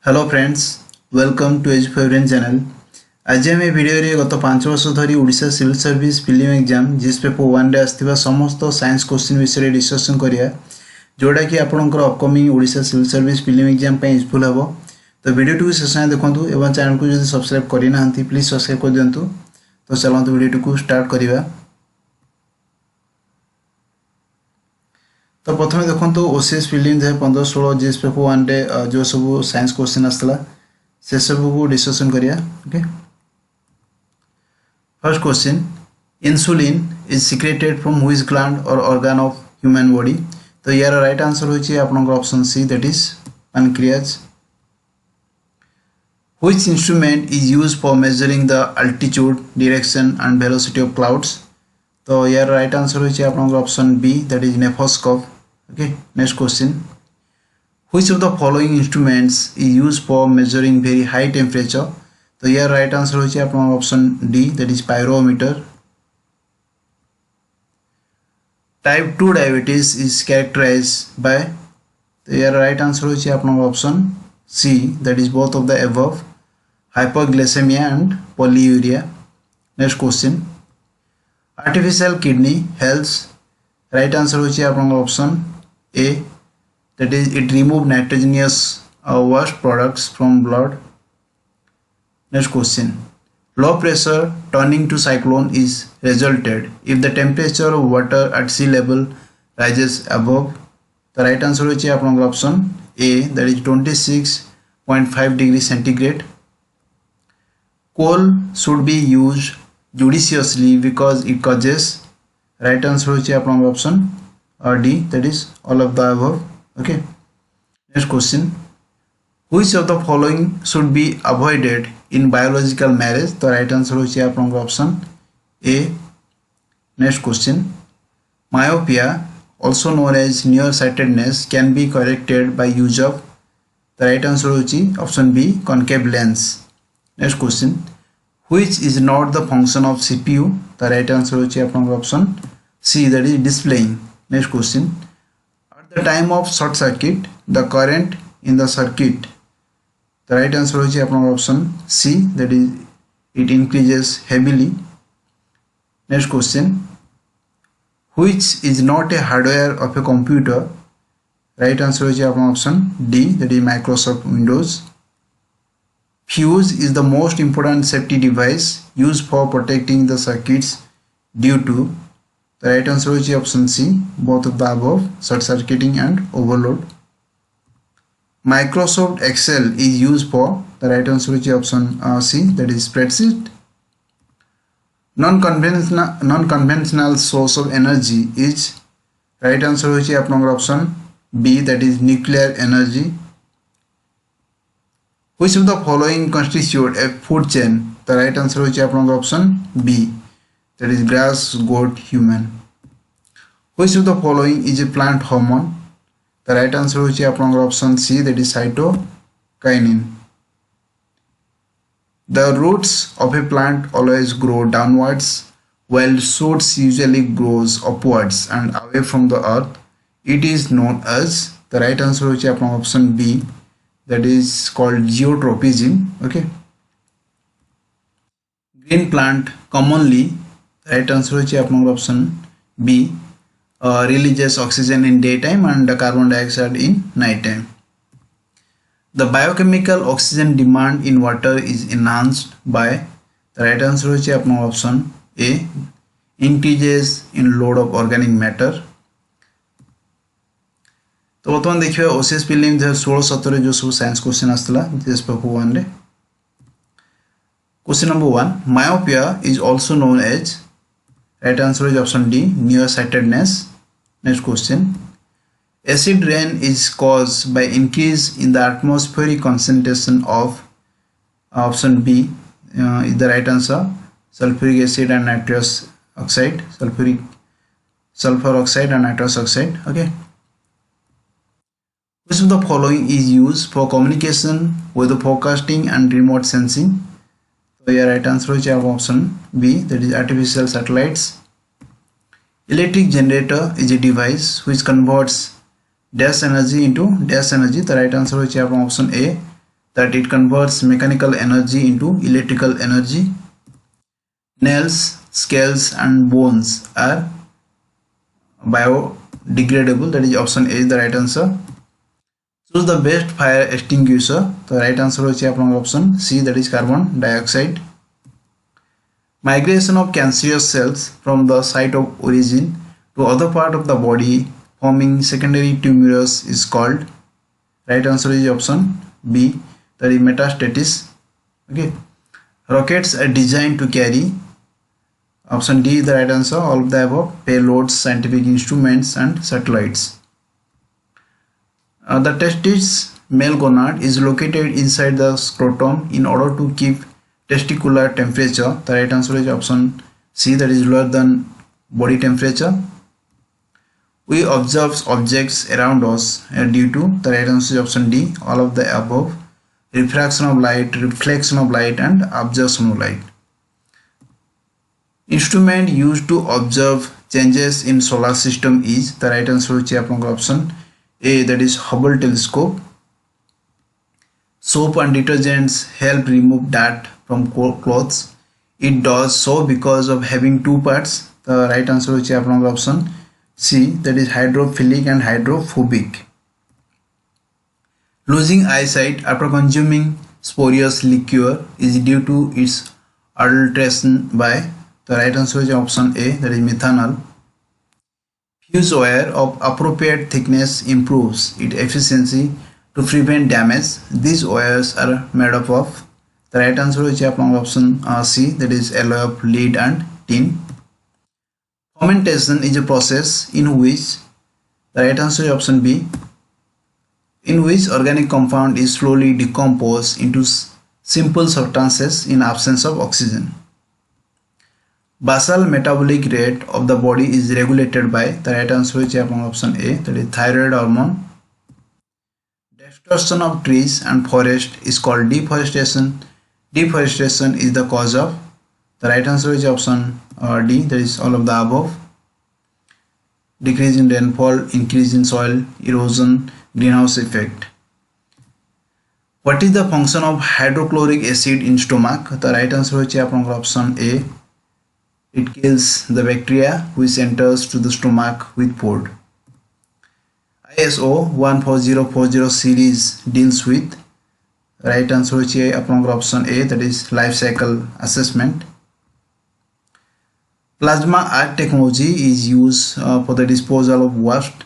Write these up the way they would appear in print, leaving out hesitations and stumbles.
Hello friends, welcome to एजुफेवरेन channel. आज आम भिडियो रे गत 5 वर्ष धरी Odisha civil service film exam GS paper 1 रे आस्थिबा समस्त साइंस क्वेश्चन विषय डिस्कशन करिया, जोड़ा कि आपनकर upcoming Odisha civil service film exam पे यूजफुल हेबो। तो वीडियो टू शेष जाए देखंतु एवं चैनल को जदि सब्सक्राइब करि नाहंती प्लीज सब्सक्राइब कर दियंतु। तो चलंतु वीडियो को स्टार्ट करिवा। तो प्रथम देखो ओसीएस फिल्म 2015-16 जीएस पेपर 1 रे जो सब साइंस क्वेश्चन आसला से सब को डिस्कशन करिया। Okay, first question, insulin is secreted from which gland or organ of human body. तो यार राइट आंसर होची आपनकर option C, that is pancreas. Which instrument is used for measuring the altitude, direction and velocity of clouds. तो यार right answer होची आपनकर option B, that is nephoscope. Okay, next question, which of the following instruments is used for measuring very high temperature? तो यार right answer होची आपन option D, that is pyrometer. Type 2 diabetes is characterised by. तो यार right answer होची आपन option C, that is both of the above, hypoglycaemia and polyuria. Next question, artificial kidney helps. Right answer होची आपन option A, that is it remove nitrogenous waste products from blood. Next question, low pressure turning to cyclone is resulted if the temperature of water at sea level rises above. The right answer होची आपन option A, that is 26.5 degree centigrade. Coal should be used judiciously because it causes. Right answer होची आपन option D, that is all of the above. Okay, next question, which of the following should be avoided in biological marriage? तो right answer होची आपन option A. Next question, myopia also known as nearsightedness can be corrected by use of. The right answer होची option B, concave lens. Next question, which is not the function of CPU? The right answer होची आपन option C, that is displaying. Next question, at the time of short circuit the current in the circuit. The right answer होची आपन option C, that is it increases heavily. Next question, which is not a hardware of a computer? Right answer होची आपन option D, that is Microsoft Windows. Fuse is the most important safety device used for protecting the circuits due to. The right answer होची option C, both of the above, short circuiting and overload. Microsoft Excel is used for. The right answer होची option C, that is spreadsheet. Non-conventional source of energy is. Right answer होची आपन option B, that is nuclear energy. Which of the following constitute a food chain? The right answer होची आपन option B, that is grass, goat, human. Which of the following is a plant hormone? The right answer होची आपन option C, that is cytokinin. The roots of a plant always grow downwards while shoots usually grows upwards and away from the earth. It is known as. The right answer होची आपन option B, that is called geotropism. Okay, green plant commonly. Right answer होची आपन option B, releases oxygen in daytime and carbon dioxide in night time. The biochemical oxygen demand in water is enhanced by. The right answer होची आपन option A, increases in load of organic matter. तो बर्तमान देखिए OCS film 2016-17 जो सब science question आसला GS paper 1 रे। Question number 1, myopia is also known as. Right answer is option D, nearsightedness. Next question, acid rain is caused by increase in the atmospheric concentration of. Option B is the right answer, sulfuric acid and nitrous oxide, sulfur oxide and nitrous oxide. Okay, which of the following is used for communication, weather forecasting and remote sensing? So your right answer is option B, that is artificial satellites. Electric generator is a device which converts dash energy into dash energy. The right answer is option A, that it converts mechanical energy into electrical energy. Nails, scales and bones are biodegradable. That is option A is the right answer. Choose the best fire extinguisher. The right answer is option C, that is carbon dioxide. Migration of cancerous cells from the site of origin to other part of the body forming secondary tumors is called. Right answer is option B, that is metastasis. Okay. Rockets are designed to carry. Option D is the right answer. All of the above: payloads, scientific instruments and satellites. The testis male gonad is located inside the scrotum in order to keep testicular temperature. The right answer is option C, that is lower than body temperature. We observe objects around us due to. The right answer is option D, all of the above: refraction of light, reflection of light and absorption of light. Instrument used to observe changes in solar system is. The right answer is option A, that is Hubble telescope. Soap and detergents help remove dirt from clothes. It does so because of having two parts. The right answer is option C, that is hydrophilic and hydrophobic. Losing eyesight after consuming spurious liquor is due to its adulteration by. The right answer is option A, that is methanol. Fuse wire of appropriate thickness improves its efficiency to prevent damage. These wires are made up of. The right answer is option C, that is alloy of lead and tin. Fermentation is a process in which. The right answer is option B, in which organic compound is slowly decomposed into simple substances in absence of oxygen. Basal metabolic rate of the body is regulated by. The right answer is option A, that is thyroid hormone. Destruction of trees and forest is called deforestation. Deforestation is the cause of. The right answer is option D, that is all of the above. Decrease in rainfall, increase in soil erosion, greenhouse effect. What is the function of hydrochloric acid in stomach? The right answer is option A. It kills the bacteria which enters to the stomach with food. ISO 14040 series deals with. Right answer is option A, that is life cycle assessment. Plasma arc technology is used for the disposal of waste.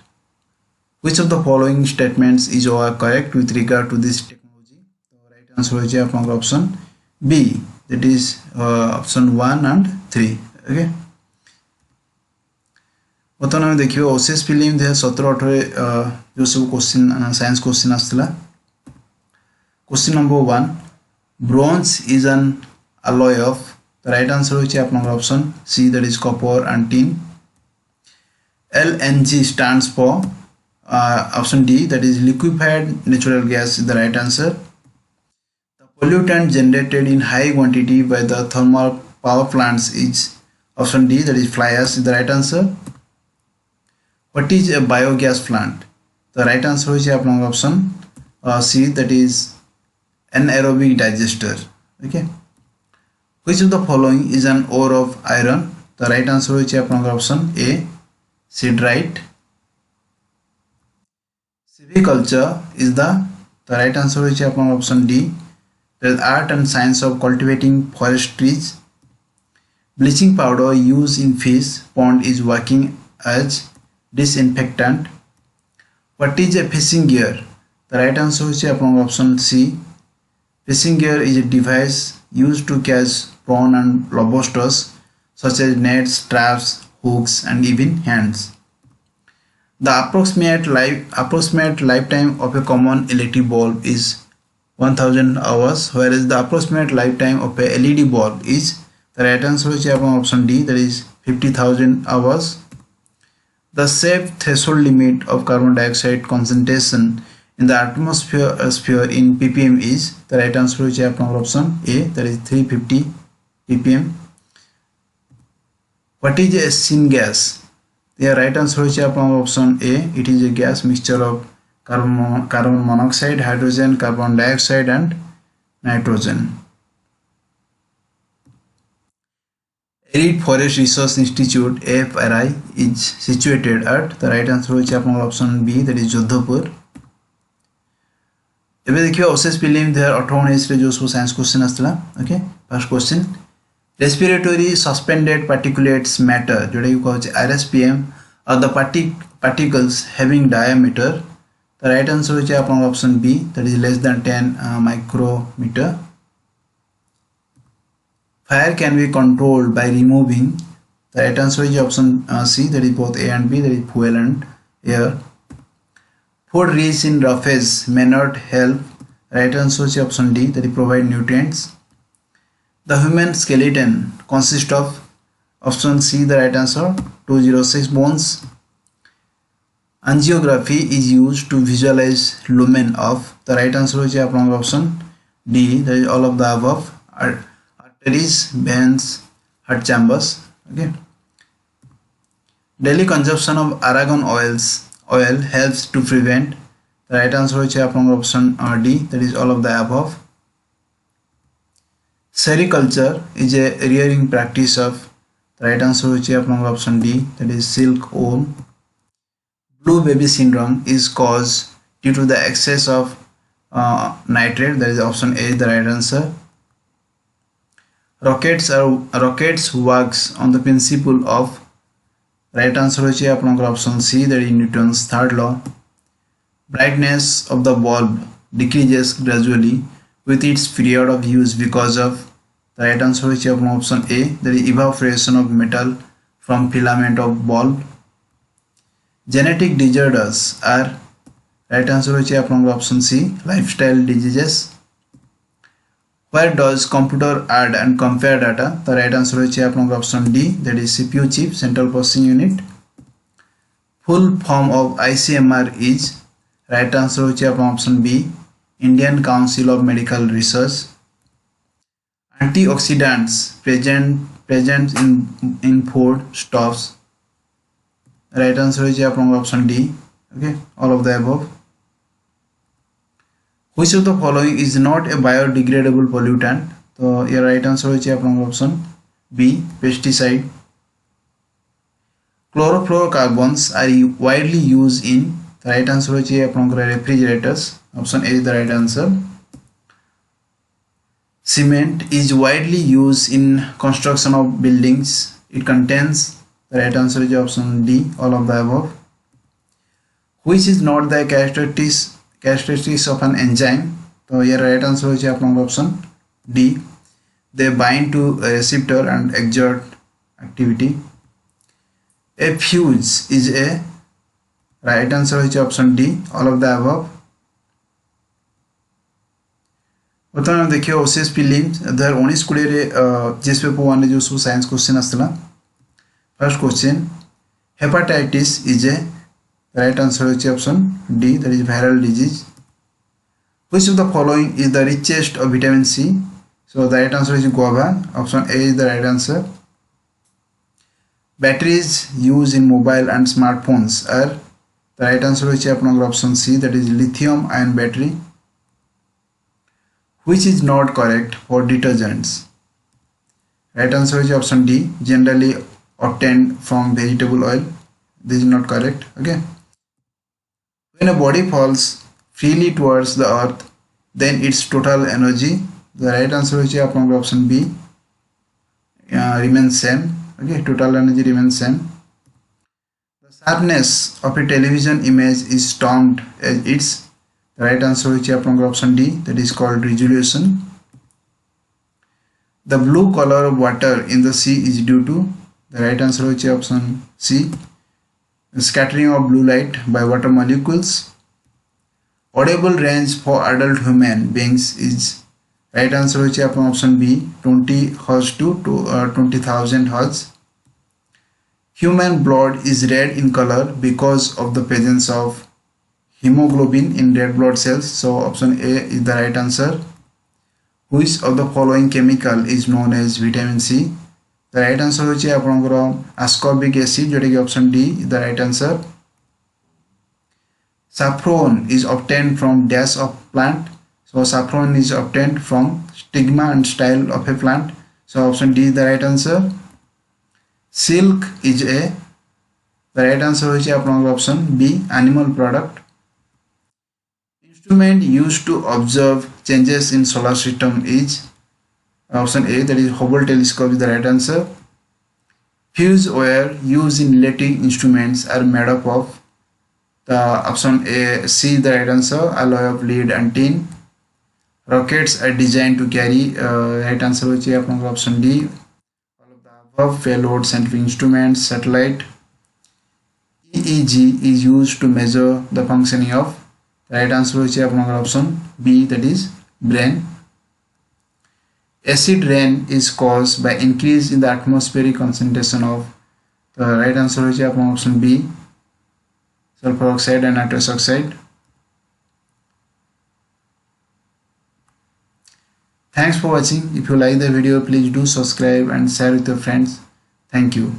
Which of the following statements is correct with regard to this technology? The right answer is option B, that is option 1 and 3. Okay. बर्तमान आम देखिए OCS film 2017-18 जो सब question science question आसला. Question number 1, bronze is an alloy of. The right answer is option C, that is copper and tin. LNG stands for. Option D, that is liquefied natural gas is the right answer. The pollutant generated in high quantity by the thermal power plants is. Option D, that is fly ash is the right answer. What is a biogas plant? The right answer is option C, that is anaerobic digester. Okay. Which of the following is an ore of iron? The right answer is option A, siderite. Silviculture is the right answer is option D, that is art and science of cultivating forest trees. Bleaching powder used in fish pond is working as disinfectant. What is a fishing gear? The right answer is option C. Fishing gear is a device used to catch prawn and lobsters such as nets, traps, hooks and even hands. The approximate lifetime of a common electric bulb is 1000 hours, whereas the approximate lifetime of a LED bulb is. The right answer is option D, that is 50,000 hours. The safe threshold limit of carbon dioxide concentration in the atmosphere in ppm is. The right answer is option A, that is 350 ppm. What is a syngas? The right answer is option A. It is a gas mixture of carbon monoxide, hydrogen, carbon dioxide and nitrogen. Arid Forest Research Institute AFRI is situated at the right answer होची आपन option B, that is Jodhpur. एबे देखियो अवशेष prelim 2018 रे जो सब science question आस्तला. Okay, first question, respiratory suspended particulates matter जोटा कि कहउछ RSPM are the particles having diameter. The right answer होची आपन option B, that is less than 10 micrometer. Fire can be controlled by removing. The right answer is option C, that is both A and B, that is fuel and air. Food rich in roughage may not help. Right answer is option D, that is provide nutrients. The human skeleton consists of option C, the right answer 206 bones. Angiography is used to visualize lumen of. The right answer is option D, that is all of the above. Arteries, veins, heart chambers. Okay. Daily consumption of argan oil helps to prevent. The right answer is option D, that is all of the above. Sericulture is a rearing practice of. The right answer is option D, that is silkworm. Blue baby syndrome is caused due to the excess of nitrate. That is option A, the right answer. Rockets works on the principle of. Right answer is option C, that is Newton's third law. Brightness of the bulb decreases gradually with its period of use because of. The right answer is option A, that is evaporation of metal from filament of bulb. Genetic disorders are. Right answer is option C, lifestyle diseases. Where does computer add and compare data? The right answer is option D, that is CPU chip, central processing unit. Full form of ICMR is. Right answer is option B, Indian Council of Medical Research. Antioxidants present in food stuffs. Right answer is option D. Okay, all of the above. Which of the following is not a biodegradable pollutant? So your right answer is option B, pesticide. Chlorofluorocarbons are widely used in. The right answer is refrigerators. Option A is the right answer. Cement is widely used in construction of buildings. It contains. The right answer is option D, all of the above. Which is not the characteristics of an enzyme? So your right answer is option D. They bind to a receptor and exert activity. A fuse is a. Right answer is option D, all of the above. बर्तमान देखिए OCS prelims 2019-20 रे GS paper 1 जो सब science question आस्तला. First question, hepatitis is a. Right answer is option D, that is viral disease. Which of the following is the richest of vitamin C? So the right answer is guava. Option A is the right answer. Batteries used in mobile and smartphones are. The right answer is option C, that is lithium ion battery. Which is not correct for detergents? Right answer is option D, generally obtained from vegetable oil. This is not correct. Okay. When a body falls freely towards the earth, then its total energy. The right answer is option B, remains same. Okay, total energy remains same. The sharpness of a television image is termed as its. The right answer is option D, that is called resolution. The blue color of water in the sea is due to. The right answer is option C, scattering of blue light by water molecules. Audible range for adult human beings is. Right answer is option B, 20 Hz to 20,000 Hz. Human blood is red in color because of the presence of hemoglobin in red blood cells. So option A is the right answer. Which of the following chemical is known as vitamin C? The right answer is ascorbic acid, जोटा कि option D is the right answer. Saffron is obtained from dash of plant. So saffron is obtained from stigma and style of a plant. So option D is the right answer. Silk is a, the right answer is option B, animal product. Instrument used to observe changes in solar system is option A, that is Hubble telescope is the right answer. Fuse wire used in electric instruments are made up of, the option A, C is the right answer, alloy of lead and tin. Rockets are designed to carry, right answer is option D, all of the above. Payload scientific instruments, satellite. EEG is used to measure the functioning of, the right answer is option B, that is brain. Acid rain is caused by increase in the atmospheric concentration of, the right answer is option B, sulfur oxide and nitrous oxide. Thanks for watching. If you like the video, please do subscribe and share with your friends. Thank you.